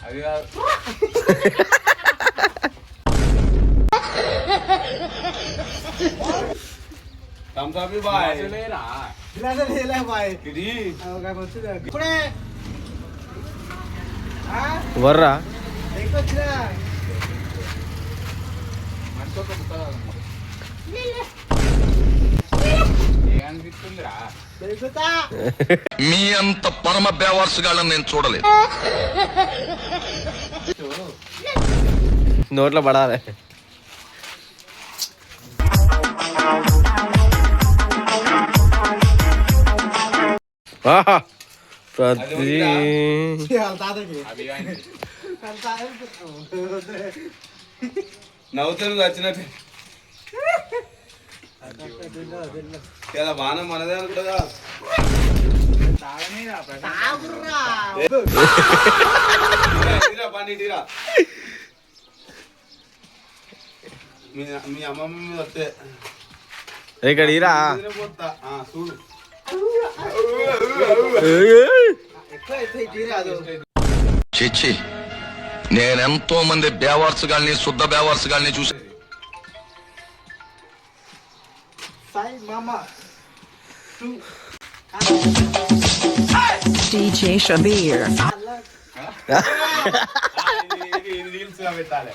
అది కాదు తమ్సాపి బాయ్ లేరా గిలాస లేలే బాయ్ ఇది ఒక వచ్చింది ఇప్పుడే వర్రా ఎక్కొచ్చినా మనకొక పుస్తకం ఏమనిపిస్తుందిరా తెలుసుతా మీ అంత పరమ బేవర్సుగాళ్ళని నేను చూడలేదు. నోట్లో పడాలి. ప్రతి తాతకి నవ్వుతాను వచ్చినట్టు ఇలా బాణం మనదే అనుకుంటా పండిరా మీ అమ్మమ్మ మీద వస్తే ఇక్కడ ఇరా పోతా చూడు చిచ్చి నేనెంతో మంది బేవర్సుగాల్ని శుద్ధ బేవర్సుగాల్ని చూసి DJ Shabir. పెట్టాలి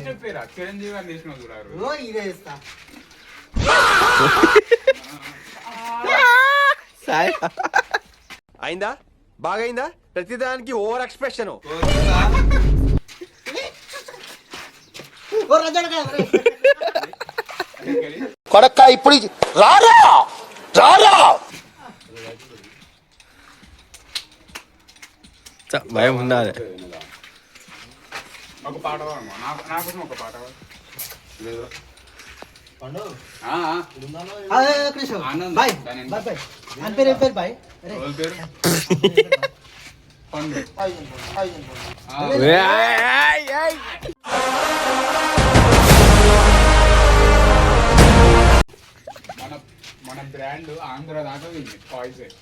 చెప్పారా చిరంజీవి అని తీసిన చూడారు అయిందా బాగైందా ప్రతిదానికి ఓవర్ ఎక్స్ప్రెషన్ కొడక్క ఇప్పుడు రారా రారా భయం ఉండాలి. ఒక పాట నాకు ఒక పాట లేదు బాయ్ బాయ్ అని పేరు ఏం పేరు బాయ్ పేరు పండు మన బ్రాండ్ ఆంధ్ర దాకా పాయిజన్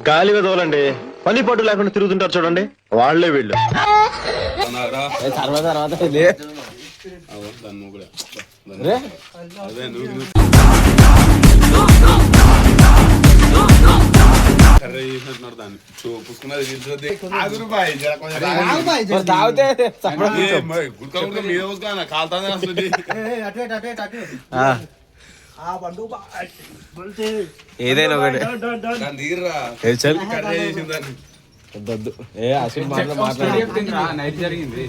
గాలి వదలండి పని పట్టు లేకుండా తిరుగుతుంటారు చూడండి వాళ్లే వీళ్ళు. తర్వాత దాన్ని పుసుకున్నది మీద పోసుకున్నా కాలుతానే వస్తుంది ఏదైనా ఒకటి తీర్రా వద్దు. ఏ అసలు మాటలు మాట్లాడదు. నైట్ జరిగింది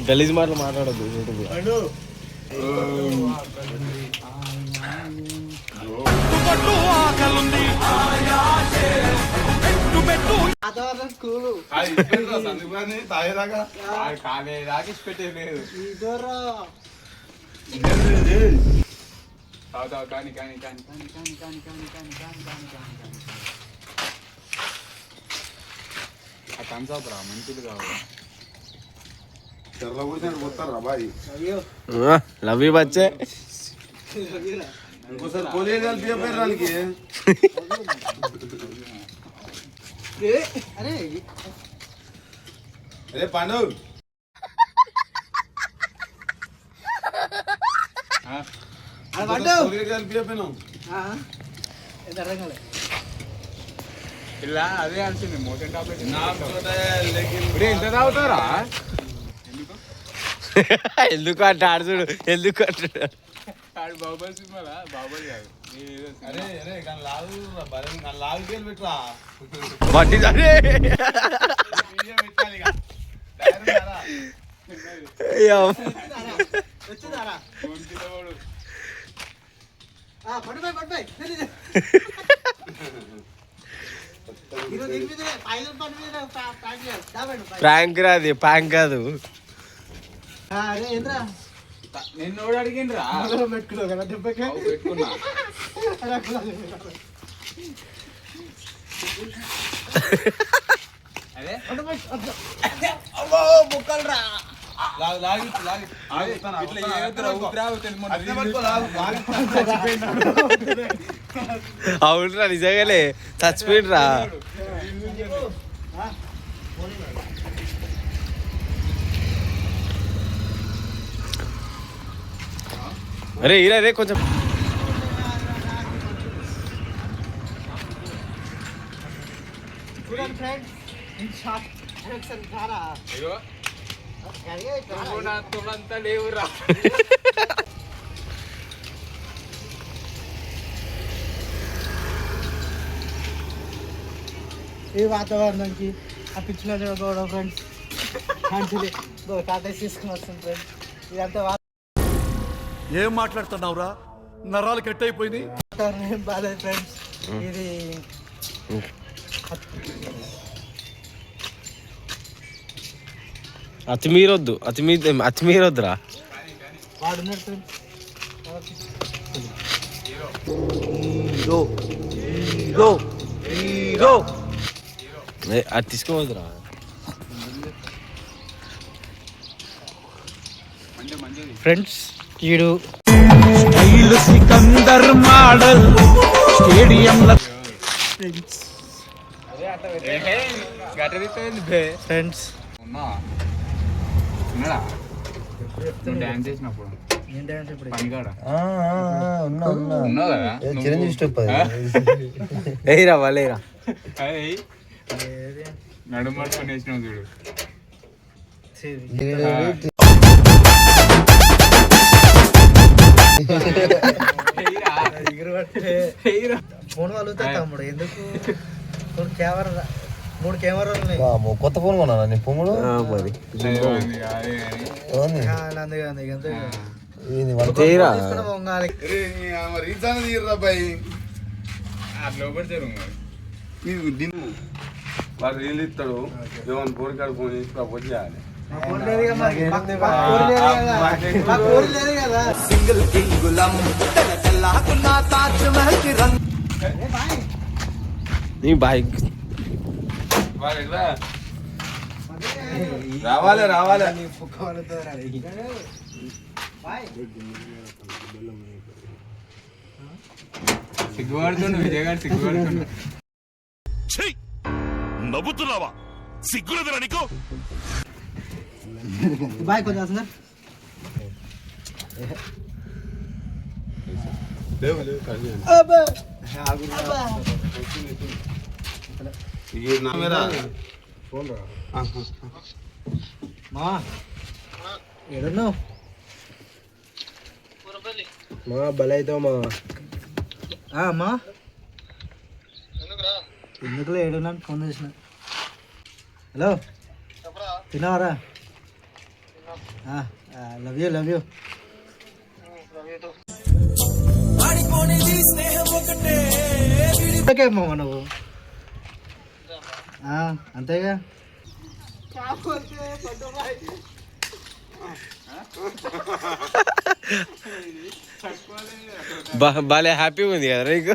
గలీజ్ మాటలు మాట్లాడద్దు. తాగేదాకా కాలేదాకా పెట్టలేదు కానీ కానీ కానీ కానీ కానీ కానీ కానీ కానీ కానీ కానీ కానీ కానీ ఆ కన్సాపురా మంచిది కావాలి తెల్ల కూర్చొని పోతారా బాయ్ లవ్ యూ బచ్చే. ఇంకోసారి పోలే కలిపి దానికి అరే పండు ఇలా అదే అనిపించింది మోషన్ టాబ్లెట్ ఎంత తాగుతారా ఎందుకు అంట ఆడుచుడు ఎందుకు అంటాడు. బాహుబలి సినిమాలా బాహుబలి కాదు అరే అరే లాగు లాగు పెట్టరా బట్టి ప్రాంక్ రాది ప్రాంక్ కాదు. నిన్ను అడిగిండ్రా పెట్టుకున్నావు కదా దెబ్బకి పెట్టుకున్నా అదే బుక్కలరా అవునురా నిజంగానే చచ్చిపోయినరా. అరే ఇలా రే కొంచెం చూడండి ఫ్రెండ్స్ ఇన్ షార్ట్ డైరెక్షన్ ద్వారా ఇగో నువ్వు నా తోడంతా లేవురా. ఈ వాతావరణానికి ఆ పిచ్చిలో కూడా ఫ్రెండ్స్ మంచిది టాటా తీసుకుని వస్తుంది ఫ్రెండ్స్. ఇదంతా ఏం మాట్లాడుతున్నావురా, నరాలు కట్ అయిపోయింది. వాతావరణం ఏం బాగాలేదు ఫ్రెండ్స్. ఇది అతిమీరొద్దు అతిమీరొద్దురా. వాడున్నాడు ఫ్రెండ్స్. అది తీసుకోవద్దురా. ఫ్రెండ్స్ ఈడు సికందర్ మోడల్ స్టేడియం ఫ్రెండ్స్ ఉన్నావా? ఉన్నాడా? నువ్వు డాన్స్ చేసినప్పుడు ఏంటంటే ఇప్పుడు పనికాడ ఉన్నావు కదా? ఏరా వాళ్ళేరా. నడుము పట్టుకొని వేసినావు చూడు. ఫోన్ వాళ్ళుతా తమ్ముడు ఎందుకు కెమెరా 3 కెమెరాలు ఉన్నాయి. కొత్త ఫోన్ కొన్నా నీ పొమ్ముడు మరి లోపలి జరుగు వాడు రీల్ ఇస్తాడు. ఏమన్నా కోరికాడు ఫోన్ చేసి ప్రపోజ్ చేయాలి. సింగిల్ నీ బైక్ వాడు ఎట్లా రావాలి సిగ్గుపడుతుండు విజయ్ గారు సిగ్గుపడుతుండు. నవ్వుతున్నావా? సిగ్గులేదురా నీకు? బాయ్ కొంచెం సార్ మా ఏడున్నావు? మా బల అవుతావు మా. అమ్మా ఎందుకులో ఏడున్నా ఫోన్ చేసిన. హలో తిన్నావరా? లవ్ యూ మామ నువ్వు అంతేగా. భలే హ్యాపీగా ఉంది కదా నీకు.